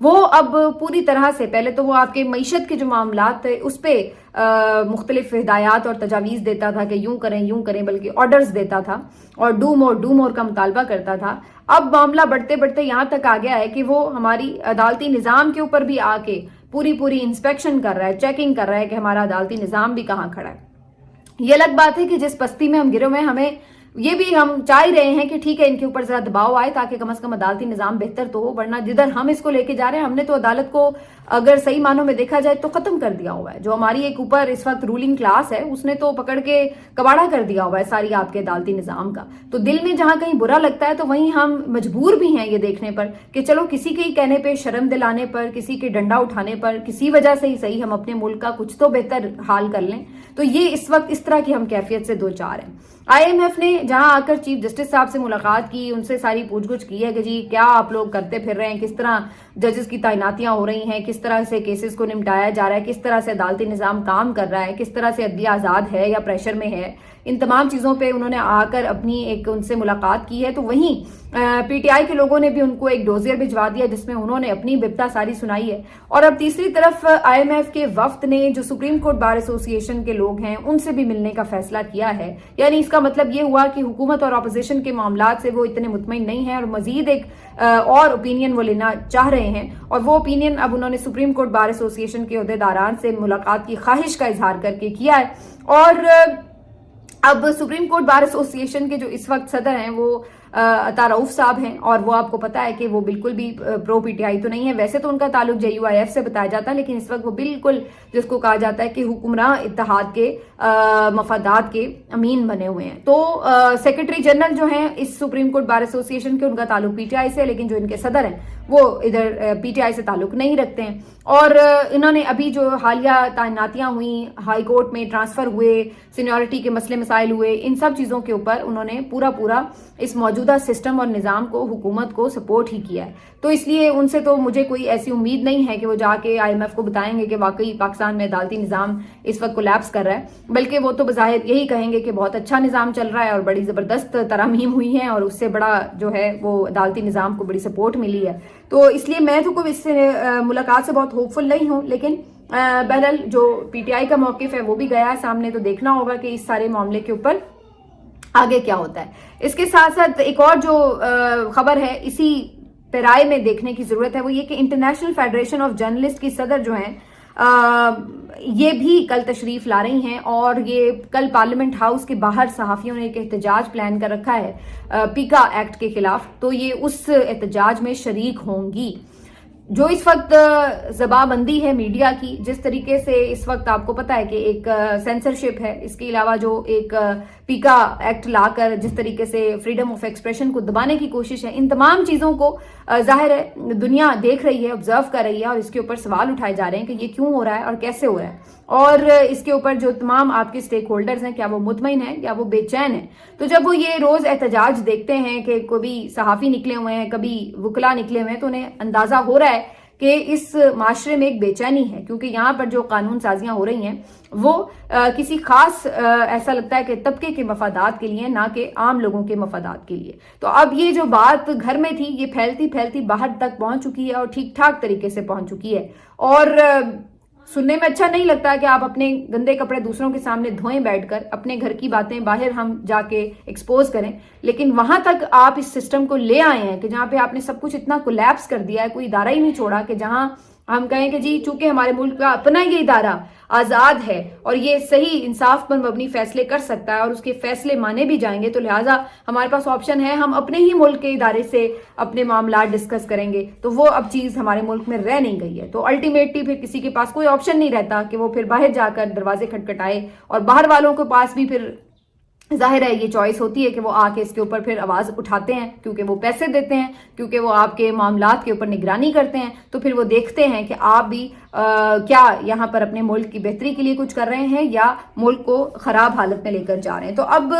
وہ اب پوری طرح سے پہلے تو وہ آپ کے معیشت کے جو معاملات تھے اس پہ مختلف ہدایات اور تجاویز دیتا تھا کہ یوں کریں بلکہ آرڈرز دیتا تھا اور ڈو مور کا مطالبہ کرتا تھا. اب معاملہ بڑھتے بڑھتے یہاں تک آ گیا ہے کہ وہ ہماری عدالتی نظام کے اوپر بھی آ کے پوری انسپیکشن کر رہا ہے, چیکنگ کر رہا ہے کہ ہمارا عدالتی نظام بھی کہاں کھڑا ہے. یہ الگ بات ہے کہ جس پستی میں ہم گرے ہوئے ہیں ہمیں یہ بھی ہم چاہ رہے ہیں کہ ٹھیک ہے ان کے اوپر ذرا دباؤ آئے تاکہ کم از کم عدالتی نظام بہتر تو ہو, ورنہ جدھر ہم اس کو لے کے جا رہے ہیں ہم نے تو عدالت کو اگر صحیح معنوں میں دیکھا جائے تو ختم کر دیا ہوا ہے. جو ہماری ایک اوپر اس وقت رولنگ کلاس ہے اس نے تو پکڑ کے کباڑا کر دیا ہوا ہے ساری آپ کے عدالتی نظام کا. تو دل میں جہاں کہیں برا لگتا ہے تو وہیں ہم مجبور بھی ہیں یہ دیکھنے پر کہ چلو کسی کے ہی کہنے پہ, شرم دلانے پر, کسی کے ڈنڈا اٹھانے پر, کسی وجہ سے ہی صحیح ہم اپنے ملک کا کچھ تو بہتر حال کر لیں. تو یہ اس وقت اس طرح کی ہم کیفیت سے دو چار ہیں. IMF نے جہاں آ کر چیف جسٹس صاحب سے ملاقات کی, ان سے ساری پوچھ گچھ کی ہے کہ جی کیا آپ لوگ کرتے پھر رہے ہیں, کس طرح ججز کی تعیناتیاں ہو رہی ہیں, کس طرح سے کیسز کو نمٹایا جا رہا ہے, کس طرح سے عدالتی نظام کام کر رہا ہے, کس طرح سے عدلیہ آزاد ہے یا پریشر میں ہے. ان تمام چیزوں پہ انہوں نے آ کر اپنی ایک ان سے ملاقات کی ہے. تو وہیں PTI کے لوگوں نے بھی ان کو ایک ڈوزیر بھجوا دیا جس میں انہوں نے اپنی بپتا ساری سنائی ہے. اور اب تیسری طرف IMF کے وفد نے جو سپریم کورٹ بار ایسوسی ایشن کے لوگ ہیں ان سے بھی ملنے کا فیصلہ کیا ہے. یعنی اس کا مطلب یہ ہوا کہ حکومت اور اپوزیشن کے معاملات سے وہ اتنے مطمئن نہیں ہیں اور مزید ایک اور اوپینین وہ لینا چاہ رہے ہیں. اور وہ اوپینین اب انہوں نے سپریم کورٹ بار ایسوسی ایشن کے عہدیداران سے ملاقات کی خواہش کا اظہار کر کے کیا ہے. اور اب سپریم کورٹ بار ایسوسی ایشن کے جو اس وقت صدر ہیں وہ عطا رؤف صاحب ہیں اور وہ آپ کو پتا ہے کہ وہ بالکل بھی پرو PTI تو نہیں ہے. ویسے تو ان کا تعلق JUIF سے بتایا جاتا ہے لیکن اس وقت وہ بالکل جس کو کہا جاتا ہے کہ حکمراں اتحاد کے مفادات کے امین بنے ہوئے ہیں. تو سیکرٹری جنرل جو ہیں اس سپریم کورٹ بار ایسوسی ایشن کے ان کا تعلق PTI سے, لیکن جو ان کے صدر ہیں وہ ادھر PTI سے تعلق نہیں رکھتے ہیں. اور انہوں نے ابھی جو حالیہ تعیناتیاں ہوئیں ہائی کورٹ میں, ٹرانسفر ہوئے, سینیورٹی کے مسئلے مسائل ہوئے, ان سب چیزوں کے اوپر انہوں نے پورا اس موجودہ سسٹم اور نظام کو, حکومت کو سپورٹ ہی کیا ہے. تو اس لیے ان سے تو مجھے کوئی ایسی امید نہیں ہے کہ وہ جا کے IMF کو بتائیں گے کہ واقعی پاکستان میں عدالتی نظام اس وقت کولیپس کر رہا ہے, بلکہ وہ تو بظاہر یہی کہیں گے کہ بہت اچھا نظام چل رہا ہے اور بڑی زبردست ترامیم ہوئی ہیں اور اس سے بڑا جو ہے وہ عدالتی نظام کو بڑی سپورٹ ملی ہے. تو اس لیے میں تو کوئی اس سے ملاقات سے بہت ہوپ فل نہیں ہوں, لیکن بہرحال جو PTI کا موقف ہے وہ بھی گیا ہے سامنے, تو دیکھنا ہوگا کہ اس سارے معاملے کے اوپر آگے کیا ہوتا ہے. اس کے ساتھ ساتھ ایک اور جو خبر ہے اسی پیرائے میں دیکھنے کی ضرورت ہے وہ یہ کہ انٹرنیشنل فیڈریشن آف جرنلسٹ کی صدر جو ہیں یہ بھی کل تشریف لا رہی ہیں اور یہ کل پارلیمنٹ ہاؤس کے باہر صحافیوں نے ایک احتجاج پلان کر رکھا ہے پیکا ایکٹ کے خلاف. تو یہ اس احتجاج میں شریک ہوں گی. جو اس وقت زبان بندی ہے میڈیا کی, جس طریقے سے اس وقت آپ کو پتا ہے کہ ایک سینسرشپ ہے, اس کے علاوہ جو ایک پیکا ایکٹ لا کر جس طریقے سے فریڈم آف ایکسپریشن کو دبانے کی کوشش ہے, ان تمام چیزوں کو ظاہر ہے دنیا دیکھ رہی ہے, آبزرو کر رہی ہے اور اس کے اوپر سوال اٹھائے جا رہے ہیں کہ یہ کیوں ہو رہا ہے اور کیسے ہو رہا ہے. اور اس کے اوپر جو تمام آپ کے سٹیک ہولڈرز ہیں کیا وہ مطمئن ہیں یا وہ بے چین ہیں. تو جب وہ یہ روز احتجاج دیکھتے ہیں کہ کبھی صحافی نکلے ہوئے ہیں, کبھی وکلا نکلے ہوئے ہیں, تو انہیں اندازہ ہو رہا ہے کہ اس معاشرے میں ایک بے چینی ہے, کیونکہ یہاں پر جو قانون سازیاں ہو رہی ہیں وہ کسی خاص ایسا لگتا ہے کہ طبقے کے مفادات کے لیے, نہ کہ عام لوگوں کے مفادات کے لیے. تو اب یہ جو بات گھر میں تھی یہ پھیلتی پھیلتی باہر تک پہنچ چکی ہے اور ٹھیک ٹھاک طریقے سے پہنچ چکی ہے. اور سننے میں اچھا نہیں لگتا کہ آپ اپنے گندے کپڑے دوسروں کے سامنے دھوئیں بیٹھ کر, اپنے گھر کی باتیں باہر ہم جا کے ایکسپوز کریں, لیکن وہاں تک آپ اس سسٹم کو لے آئے ہیں کہ جہاں پہ آپ نے سب کچھ اتنا کولیپس کر دیا ہے, کوئی ادارہ ہی نہیں چھوڑا کہ جہاں ہم کہیں کہ جی چونکہ ہمارے ملک کا اپنا یہ ادارہ آزاد ہے اور یہ صحیح انصاف پر مبنی فیصلے کر سکتا ہے اور اس کے فیصلے مانے بھی جائیں گے, تو لہٰذا ہمارے پاس آپشن ہے ہم اپنے ہی ملک کے ادارے سے اپنے معاملات ڈسکس کریں گے. تو وہ اب چیز ہمارے ملک میں رہ نہیں گئی ہے. تو الٹیمیٹلی پھر کسی کے پاس کوئی آپشن نہیں رہتا کہ وہ پھر باہر جا کر دروازے کھٹکھٹائے, اور باہر والوں کے پاس بھی پھر ظاہر ہے یہ چوائس ہوتی ہے کہ وہ آ کے اس کے اوپر پھر آواز اٹھاتے ہیں, کیونکہ وہ پیسے دیتے ہیں, کیونکہ وہ آپ کے معاملات کے اوپر نگرانی کرتے ہیں. تو پھر وہ دیکھتے ہیں کہ آپ بھی کیا یہاں پر اپنے ملک کی بہتری کے لیے کچھ کر رہے ہیں یا ملک کو خراب حالت میں لے کر جا رہے ہیں. تو اب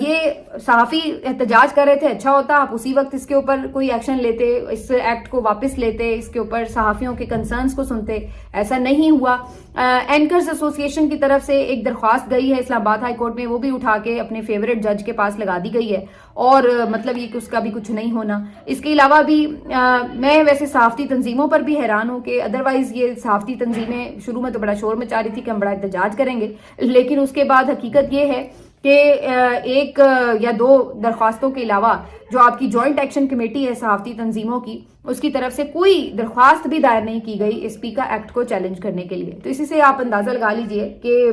یہ صحافی احتجاج کر رہے تھے, اچھا ہوتا آپ اسی وقت اس کے اوپر کوئی ایکشن لیتے, اس ایکٹ کو واپس لیتے, اس کے اوپر صحافیوں کے کنسرنز کو سنتے. ایسا نہیں ہوا. اینکرز ایسوسی ایشن کی طرف سے ایک درخواست گئی ہے اسلام آباد ہائی کورٹ میں, وہ بھی اٹھا کے اپنے فیوریٹ جج کے پاس لگا دی گئی ہے. اور مطلب یہ کہ اس کا بھی کچھ نہیں ہونا. اس کے علاوہ بھی میں ویسے صحافتی تنظیموں پر بھی حیران ہوں کہ ادروائز یہ صحافتی تنظیمیں شروع میں تو بڑا شور مچا رہی تھی کہ ہم بڑا احتجاج کریں گے، لیکن اس کے بعد حقیقت یہ ہے کہ ایک یا دو درخواستوں کے علاوہ جو آپ کی جوائنٹ ایکشن کمیٹی ہے صحافتی تنظیموں کی، اس کی طرف سے کوئی درخواست بھی دائر نہیں کی گئی اسپیکا ایکٹ کو چیلنج کرنے کے لیے. تو اسی سے آپ اندازہ لگا لیجئے کہ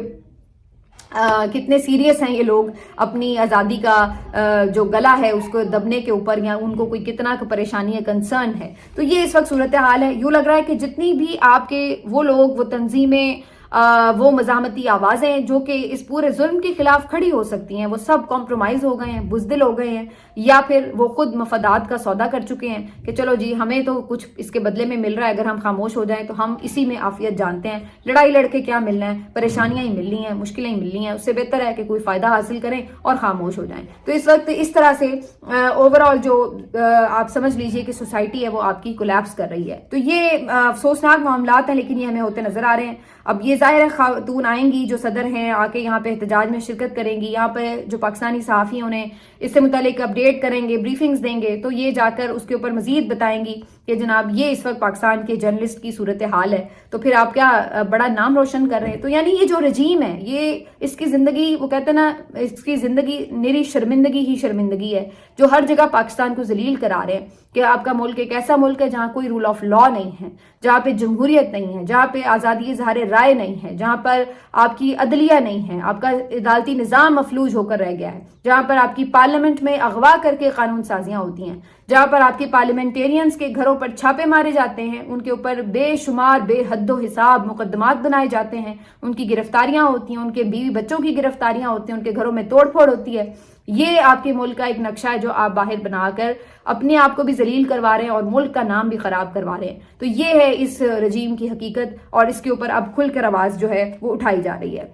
کتنے سیریس ہیں یہ لوگ اپنی آزادی کا جو گلا ہے اس کو دبنے کے اوپر، یا ان کو کوئی کتنا پریشانی ہے، کنسرن ہے. تو یہ اس وقت صورتحال ہے. یوں لگ رہا ہے کہ جتنی بھی آپ کے وہ لوگ، وہ تنظیمیں، وہ مزاحمتی آوازیں جو کہ اس پورے ظلم کے خلاف کھڑی ہو سکتی ہیں، وہ سب کمپرومائز ہو گئے ہیں، بزدل ہو گئے ہیں، یا پھر وہ خود مفادات کا سودا کر چکے ہیں کہ چلو جی ہمیں تو کچھ اس کے بدلے میں مل رہا ہے، اگر ہم خاموش ہو جائیں تو ہم اسی میں عافیت جانتے ہیں، لڑائی لڑ کے کیا ملنا ہے، پریشانیاں ہی ملنی ہیں، مشکلیں ہی ملنی ہیں، اس سے بہتر ہے کہ کوئی فائدہ حاصل کریں اور خاموش ہو جائیں. تو اس وقت اس طرح سے اوور آل جو آپ سمجھ لیجئے کہ سوسائٹی ہے وہ آپ کی کولیپس کر رہی ہے. تو یہ افسوسناک معاملات ہیں، لیکن یہ ہمیں ہوتے نظر آ رہے ہیں. اب یہ ظاہر ہے خاتون آئیں گی جو صدر ہیں، آ کے یہاں پہ احتجاج میں شرکت کریں گی، یہاں پہ جو پاکستانی صحافی انہیں اس سے متعلق اپڈیٹ کریں گے، بریفنگز دیں گے، تو یہ جا کر اس کے اوپر مزید بتائیں گی کہ جناب یہ اس وقت پاکستان کے جرنلسٹ کی صورتحال ہے. تو پھر آپ کیا بڑا نام روشن کر رہے ہیں. تو یعنی یہ جو رجیم ہے، یہ اس کی زندگی، وہ کہتے ہیں نا، اس کی زندگی نری شرمندگی ہی شرمندگی ہے، جو ہر جگہ پاکستان کو ذلیل کرا رہے ہیں کہ آپ کا ملک ایک ایسا ملک ہے جہاں کوئی رول آف لا نہیں ہے، جہاں پہ جمہوریت نہیں ہے، جہاں پہ آزادی اظہار رائے نہیں ہے، جہاں پر آپ کی عدلیہ نہیں ہے، آپ کا عدالتی نظام مفلوج ہو کر رہ گیا ہے، جہاں پر آپ کی پارلیمنٹ میں اغوا کر کے قانون سازیاں ہوتی ہیں، جہاں پر آپ کے پارلیمنٹیرینز کے گھروں پر چھاپے مارے جاتے ہیں، ان کے اوپر بے شمار بے حد و حساب مقدمات بنائے جاتے ہیں، ان کی گرفتاریاں ہوتی ہیں، ان کے بیوی بچوں کی گرفتاریاں ہوتی ہیں، ان کے گھروں میں توڑ پھوڑ ہوتی ہے. یہ آپ کے ملک کا ایک نقشہ ہے جو آپ باہر بنا کر اپنے آپ کو بھی ذلیل کروا رہے ہیں اور ملک کا نام بھی خراب کروا رہے ہیں. تو یہ ہے اس رجیم کی حقیقت، اور اس کے اوپر اب کھل کر آواز جو ہے وہ اٹھائی جا رہی ہے.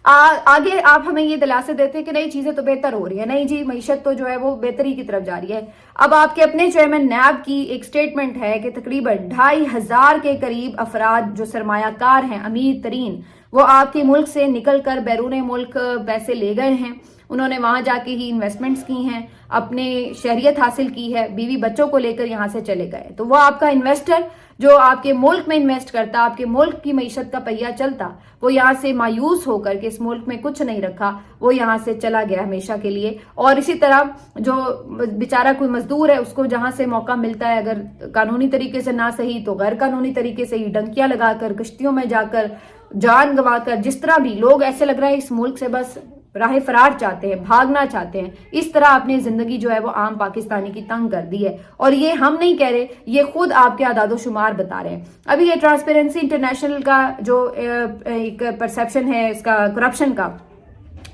آگے آپ ہمیں یہ دلاسے دیتے ہیں کہ نئی چیزیں تو بہتر ہو رہی ہیں، نہیں جی معیشت تو جو ہے وہ بہتری کی طرف جا رہی ہے. اب آپ کے اپنے چیئرمین نیب کی ایک سٹیٹمنٹ ہے کہ تقریباً 2500 کے قریب افراد جو سرمایہ کار ہیں، امیر ترین، وہ آپ کے ملک سے نکل کر بیرون ملک پیسے لے گئے ہیں. انہوں نے وہاں جا کے ہی انویسٹمنٹس کی ہیں، اپنے شہریت حاصل کی ہے، بیوی بچوں کو لے کر یہاں سے چلے گئے. تو وہ آپ کا انویسٹر جو آپ کے ملک میں انویسٹ کرتا، آپ کے ملک کی معیشت کا پہیہ چلتا، وہ یہاں سے مایوس ہو کر کے اس ملک میں کچھ نہیں رکھا، وہ یہاں سے چلا گیا ہمیشہ کے لیے. اور اسی طرح جو بیچارہ کوئی مزدور ہے، اس کو جہاں سے موقع ملتا ہے، اگر قانونی طریقے سے نہ صحیح تو غیر قانونی طریقے سے ہی ڈنکیاں لگا کر، کشتیوں میں جا کر، جان گنوا کر، جس طرح بھی لوگ ایسے لگ رہا ہے اس ملک سے بس راہ فرار چاہتے ہیں، بھاگنا چاہتے ہیں، اس طرح اپنی زندگی جو ہے وہ عام پاکستانی کی تنگ کر دی ہے. اور یہ ہم نہیں کہہ رہے، یہ خود آپ کے اعداد و شمار بتا رہے ہیں. ابھی یہ ٹرانسپیرنسی انٹرنیشنل کا جو ایک پرسیپشن ہے اس کا کرپشن کا،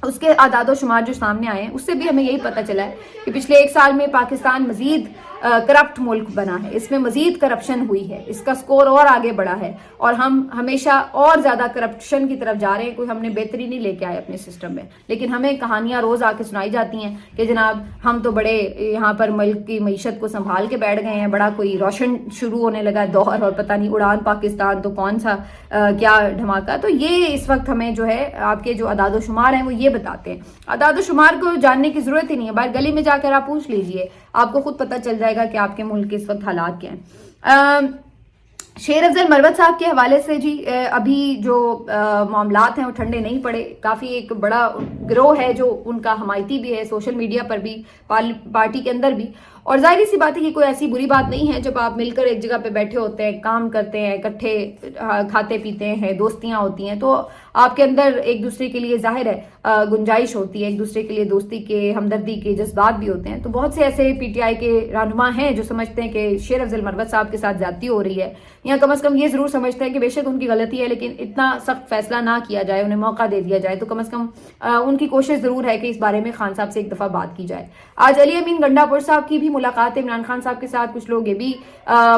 اس کے اعداد و شمار جو سامنے آئے ہیں، اس سے بھی ہمیں یہی پتہ چلا ہے کہ پچھلے 1 سال میں پاکستان مزید کرپٹ ملک بنا ہے، اس میں مزید کرپشن ہوئی ہے، اس کا سکور اور آگے بڑھا ہے، اور ہم ہمیشہ اور زیادہ کرپشن کی طرف جا رہے ہیں. کوئی ہم نے بہتری نہیں لے کے آئے اپنے سسٹم میں، لیکن ہمیں کہانیاں روز آ کے سنائی جاتی ہیں کہ جناب ہم تو بڑے یہاں پر ملک کی معیشت کو سنبھال کے بیٹھ گئے ہیں، بڑا کوئی روشن شروع ہونے لگا دور، اور پتہ نہیں اڑان پاکستان تو کون سا کیا دھماکہ. تو یہ اس وقت ہمیں جو ہے آپ کے جو اعداد و شمار ہیں وہ یہ بتاتے ہیں. اعداد و شمار کو جاننے کی ضرورت ہی نہیں ہے، باہر گلی میں جا کر آپ پوچھ لیجئے، آپ کو خود پتہ چل جائے گا کہ آپ کے ملک کے اس وقت حالات کیا ہیں. شیر افضل مروت صاحب کے حوالے سے جی ابھی جو معاملات ہیں وہ ٹھنڈے نہیں پڑے. کافی ایک بڑا گروہ ہے جو ان کا حمایتی بھی ہے، سوشل میڈیا پر بھی، پارٹی کے اندر بھی. اور ظاہری سی بات ہے کہ کوئی ایسی بری بات نہیں ہے جب آپ مل کر ایک جگہ پہ بیٹھے ہوتے ہیں، کام کرتے ہیں، اکٹھے کھاتے پیتے ہیں، دوستیاں ہوتی ہیں، تو آپ کے اندر ایک دوسرے کے لیے ظاہر ہے گنجائش ہوتی ہے، ایک دوسرے کے لیے دوستی کے، ہمدردی کے جذبات بھی ہوتے ہیں. تو بہت سے ایسے پی ٹی آئی کے رہنما ہیں جو سمجھتے ہیں کہ شیر افضل مروت صاحب کے ساتھ زیادتی ہو رہی ہے، یا کم از کم یہ ضرور سمجھتے ہیں کہ بے شک ان کی غلطی ہے لیکن اتنا سخت فیصلہ نہ کیا جائے، انہیں موقع دے دیا جائے. تو کم از کم ان کی کوشش ضرور ہے کہ اس بارے میں خان صاحب سے ایک دفعہ بات کی جائے. آج علی امین گنڈا پور صاحب کی بھی ملاقات عمران خان صاحب کے ساتھ، کچھ لوگ یہ بھی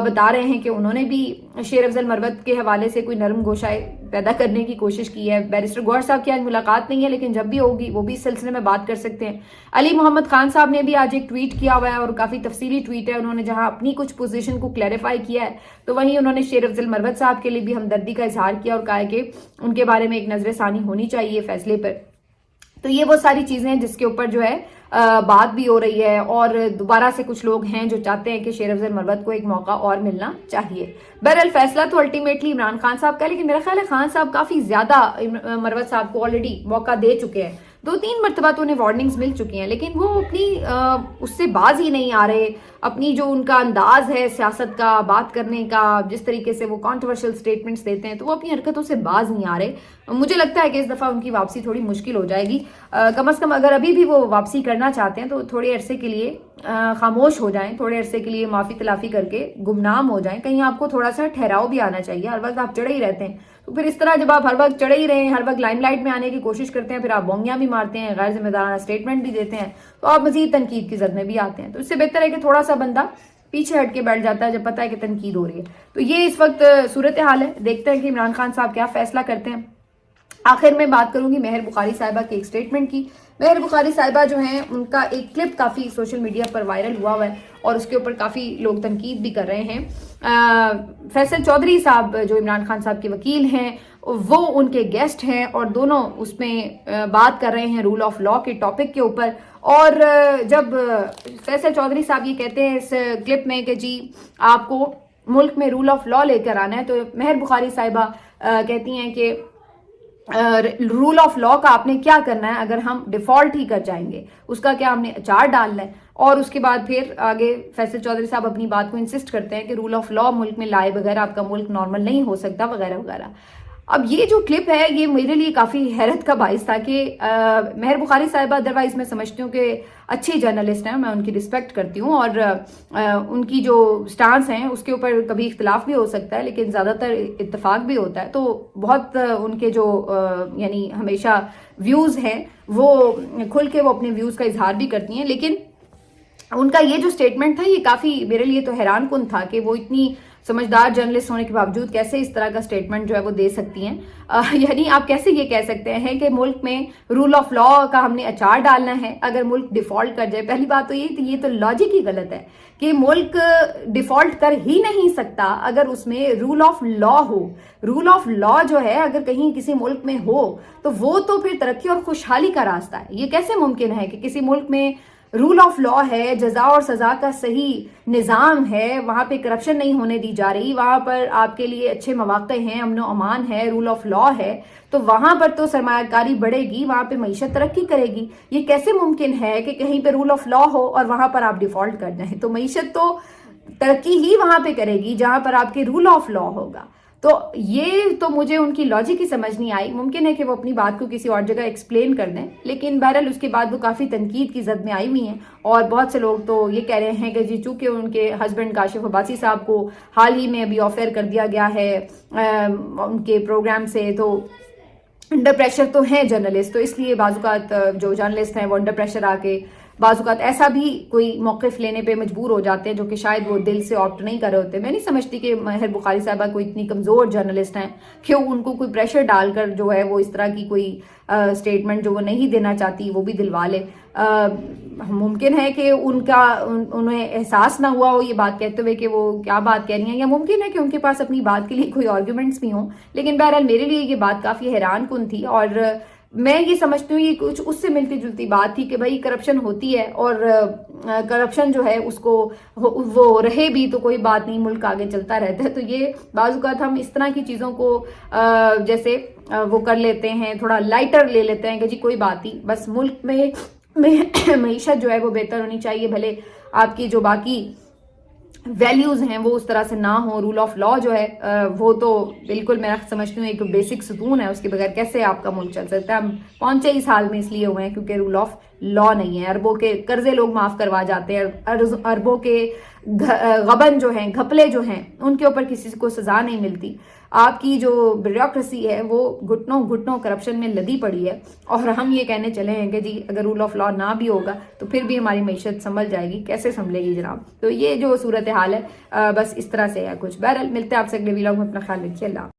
بتا رہے ہیں کہ انہوں نے بھی شیر افضل مروت کے حوالے سے کوئی نرم گوشہ پیدا کرنے کی کوشش کی ہے. بیرسٹر گوہر صاحب کی آج ملاقات نہیں ہے، لیکن جب بھی ہوگی وہ بھی اس سلسلے میں بات کر سکتے ہیں. علی محمد خان صاحب نے بھی آج ایک ٹویٹ کیا ہوا ہے اور کافی تفصیلی ٹویٹ ہے، انہوں نے جہاں اپنی کچھ پوزیشن کو کلیریفائی کیا ہے، تو وہیں انہوں نے شیر افضل مروت صاحب کے لیے بھی ہمدردی کا اظہار کیا اور کہا کہ ان کے بارے میں ایک نظر ثانی ہونی چاہیے فیصلے پر. تو یہ وہ ساری چیزیں ہیں جس کے اوپر جو ہے بات بھی ہو رہی ہے، اور دوبارہ سے کچھ لوگ ہیں جو چاہتے ہیں کہ شیر افضل مروت کو ایک موقع اور ملنا چاہیے۔ بہرحال فیصلہ تو الٹیمیٹلی عمران خان صاحب کا ہے، لیکن میرا خیال ہے خان صاحب کافی زیادہ مروت صاحب کو آلریڈی موقع دے چکے ہیں، 2-3 مرتبہ تو انہیں وارننگز مل چکی ہیں، لیکن وہ اپنی اس سے باز ہی نہیں آ رہے۔ اپنی جو ان کا انداز ہے سیاست کا، بات کرنے کا، جس طریقے سے وہ کانٹروورشل سٹیٹمنٹس دیتے ہیں، تو وہ اپنی حرکتوں سے باز نہیں آ رہے۔ مجھے لگتا ہے کہ اس دفعہ ان کی واپسی تھوڑی مشکل ہو جائے گی، کم از کم اگر ابھی بھی وہ واپسی کرنا چاہتے ہیں تو تھوڑے عرصے کے لیے خاموش ہو جائیں، تھوڑے عرصے کے لیے معافی تلافی کر کے گمنام ہو جائیں۔ کہیں آپ کو تھوڑا سا ٹھہراؤ بھی آنا چاہیے، ہر وقت آپ چڑھے ہی رہتے ہیں تو پھر اس طرح جب آپ ہر وقت چڑھے ہی رہے ہیں، ہر وقت لائم لائٹ میں آنے کی کوشش کرتے ہیں، پھر آپ بونگیاں بھی مارتے ہیں، غیر ذمہ دارانہ سٹیٹمنٹ بھی دیتے ہیں، تو آپ مزید تنقید کی زد میں بھی آتے ہیں۔ تو اس سے بہتر ہے کہ تھوڑا سا بندہ پیچھے ہٹ کے بیٹھ جاتا ہے جب پتہ ہے کہ تنقید ہو رہی ہے۔ تو یہ اس وقت صورتحال ہے، دیکھتے ہیں کہ عمران خان صاحب کیا فیصلہ کرتے ہیں۔ آخر میں بات کروں گی مہر بخاری صاحبہ کے ایک سٹیٹمنٹ کی۔ مہر بخاری صاحبہ جو ہیں ان کا ایک کلپ کافی سوشل میڈیا پر وائرل ہوا ہے اور اس کے اوپر کافی لوگ تنقید بھی کر رہے ہیں۔ فیصل چودھری صاحب جو عمران خان صاحب کے وکیل ہیں، وہ ان کے گیسٹ ہیں اور دونوں اس میں بات کر رہے ہیں رول آف لا کے ٹاپک کے اوپر۔ اور جب فیصل چودھری صاحب یہ کہتے ہیں اس کلپ میں کہ جی آپ کو ملک میں رول آف لا لے کر آنا ہے، تو مہر بخاری صاحبہ کہتی ہیں کہ رول آف لا کا آپ نے کیا کرنا ہے اگر ہم ڈیفالٹ ہی کر جائیں گے، اس کا کیا ہم نے اچار ڈالنا ہے۔ اور اس کے بعد پھر آگے فیصل چودھری صاحب اپنی بات کو انسسٹ کرتے ہیں کہ رول آف لا ملک میں لائے بغیر آپ کا ملک نارمل نہیں ہو سکتا، وغیرہ وغیرہ۔ اب یہ جو کلپ ہے یہ میرے لیے کافی حیرت کا باعث تھا کہ مہر بخاری صاحبہ ادروائز میں سمجھتی ہوں کہ اچھی جرنلسٹ ہیں، میں ان کی رسپیکٹ کرتی ہوں، اور ان کی جو سٹانس ہیں اس کے اوپر کبھی اختلاف بھی ہو سکتا ہے لیکن زیادہ تر اتفاق بھی ہوتا ہے۔ تو بہت ان کے جو یعنی ہمیشہ ویوز ہیں وہ کھل کے وہ اپنے ویوز کا اظہار بھی کرتی ہیں، لیکن ان کا یہ جو سٹیٹمنٹ تھا یہ کافی میرے لیے تو حیران کن تھا کہ وہ اتنی سمجھدار جرنلسٹ ہونے کے باوجود کیسے اس طرح کا سٹیٹمنٹ جو ہے وہ دے سکتی ہیں۔ یعنی آپ کیسے یہ کہہ سکتے ہیں کہ ملک میں رول آف لا کا ہم نے اچار ڈالنا ہے اگر ملک ڈیفالٹ کر جائے۔ پہلی بات تو یہ تو لاجک ہی غلط ہے کہ ملک ڈیفالٹ کر ہی نہیں سکتا اگر اس میں رول آف لا ہو۔ رول آف لا جو ہے اگر کہیں کسی ملک میں ہو تو وہ تو پھر ترقی اور خوشحالی کا راستہ ہے۔ یہ کیسے ممکن ہے کہ کسی ملک میں رول آف لا ہے، جزا اور سزا کا صحیح نظام ہے، وہاں پہ کرپشن نہیں ہونے دی جا رہی، وہاں پر آپ کے لیے اچھے مواقع ہیں، امن و امان ہے، رول آف لا ہے، تو وہاں پر تو سرمایہ کاری بڑھے گی، وہاں پہ معیشت ترقی کرے گی۔ یہ کیسے ممکن ہے کہ کہیں پہ رول آف لا ہو اور وہاں پر آپ ڈیفالٹ کر جائیں؟ تو معیشت تو ترقی ہی وہاں پہ کرے گی جہاں پر آپ کے رول آف لا ہوگا۔ تو یہ تو مجھے ان کی لاجک ہی سمجھ نہیں آئی۔ ممکن ہے کہ وہ اپنی بات کو کسی اور جگہ ایکسپلین کر دیں، لیکن بہرحال اس کے بعد وہ کافی تنقید کی زد میں آئی ہوئی ہیں، اور بہت سے لوگ تو یہ کہہ رہے ہیں کہ جی چونکہ ان کے ہسبینڈ کاشف عباسی صاحب کو حال ہی میں ابھی آف ایئر کر دیا گیا ہے ان کے پروگرام سے، تو انڈر پریشر تو ہیں جرنلسٹ، تو اس لیے بعض اوقات جو جرنلسٹ ہیں وہ انڈر پریشر آ کے بعض اوقات ایسا بھی کوئی موقف لینے پہ مجبور ہو جاتے ہیں جو کہ شاید وہ دل سے آپٹ نہیں کر رہے ہوتے۔ میں نہیں سمجھتی کہ مہر بخاری صاحبہ کوئی اتنی کمزور جرنلسٹ ہیں کہ ان کو کوئی پریشر ڈال کر جو ہے وہ اس طرح کی کوئی سٹیٹمنٹ جو وہ نہیں دینا چاہتی وہ بھی دلوا لے۔ ممکن ہے کہ انہیں احساس نہ ہوا ہو یہ بات کہتے ہوئے کہ وہ کیا بات کہہ رہی ہیں، یا ممکن ہے کہ ان کے پاس اپنی بات کے لیے کوئی آرگیومنٹس بھی ہوں، لیکن بہرحال میرے لیے یہ بات کافی حیران کن تھی، اور میں یہ سمجھتی ہوں یہ کچھ اس سے ملتی جلتی بات تھی کہ بھائی کرپشن ہوتی ہے، اور کرپشن جو ہے اس کو وہ رہے بھی تو کوئی بات نہیں، ملک آگے چلتا رہتا ہے۔ تو یہ بعض اوقات ہم اس طرح کی چیزوں کو جیسے وہ کر لیتے ہیں، تھوڑا لائٹر لے لیتے ہیں کہ جی کوئی بات نہیں، بس ملک میں معیشت جو ہے وہ بہتر ہونی چاہیے، بھلے آپ کی جو باقی ویلیوز ہیں وہ اس طرح سے نہ ہوں۔ رول آف لا جو ہے وہ تو بالکل میں سمجھتی ہوں ایک بیسک ستون ہے، اس کے بغیر کیسے آپ کا ملک چل سکتا ہے۔ ہم پہنچے اس حال میں اس لیے ہوئے ہیں کیونکہ رول آف لا نہیں ہے۔ اربوں کے قرضے لوگ معاف کروا جاتے ہیں، اربوں کے غبن جو ہیں، گھپلے جو ہیں، ان کے اوپر کسی کو سزا نہیں ملتی۔ آپ کی جو بیوروکریسی ہے وہ گھٹنوں گھٹنوں کرپشن میں لدی پڑی ہے، اور ہم یہ کہنے چلے ہیں کہ جی اگر رول آف لا نہ بھی ہوگا تو پھر بھی ہماری معیشت سنبھل جائے گی۔ کیسے سنبھلے گی جناب؟ تو یہ جو صورتحال ہے بس اس طرح سے ہے کچھ۔ بہرحال ملتے ہیں آپ سے اگلے ویلاگ میں، اپنا خیال رکھیے، اللہ۔